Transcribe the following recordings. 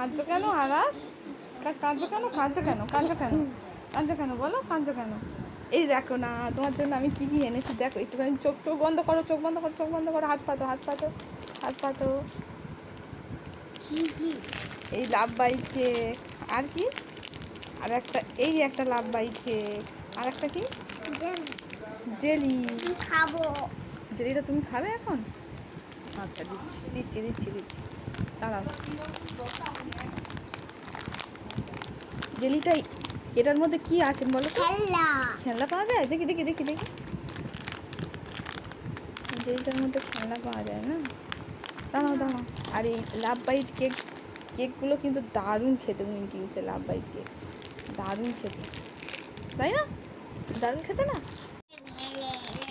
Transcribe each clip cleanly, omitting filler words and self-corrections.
কাঁদছো কেন আকাশ? কাঁদছো কেন কাঁদছো কেন কাঁদছো কেন কাঁদছো কেন বলো কাঁদছো কেন? এই দেখো না তোমার জন্য আমি কী কী এনেছি দেখো, একটুখানি চোখ চোখ বন্ধ করো, চোখ বন্ধ করো, চোখ বন্ধ করো, হাত পাতো হাত পাতো হাত পাতো। এই লাভ বাইট কেক, আর কি? আর একটা এই একটা লাভ বাইট কেক, আর একটা কি জেলি। খাবো জেলিটা তুমি খাবে এখন? আচ্ছা দিচ্ছি দিচ্ছি দিচ্ছি দিচ্ছি, দাঁড়াও। জেলিটা এটার মধ্যে কি আছে বলো তো? খেলনা খেলনা পাওয়া যায়? দেখি দেখি দেখি দেখি। জেলিটার মধ্যে খেলনা পাওয়া যায় না? দাঁড়াও দাঁড়াও। আর এই লাভ বাইট কেকগুলো কিন্তু দারুণ খেতে, উইঙ্কিংসে লাভ বাইট কেক দারুণ খেতে, তাই না? দারুণ খেতে না?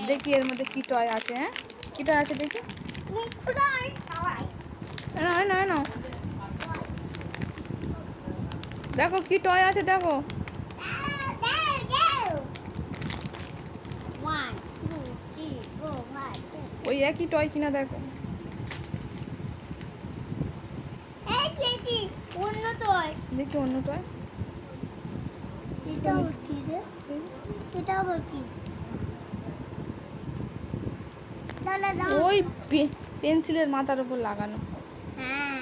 দেখি এর মধ্যে কি টয় আছে। হ্যাঁ কি টয় আছে দেখি। না না না দেখো কি টয় আছে দেখো। ওই একই টয় কিনা দেখো। দেখি অন্য টয়। ওই পেন্সিলের মাথার উপর লাগানো। হ্যাঁ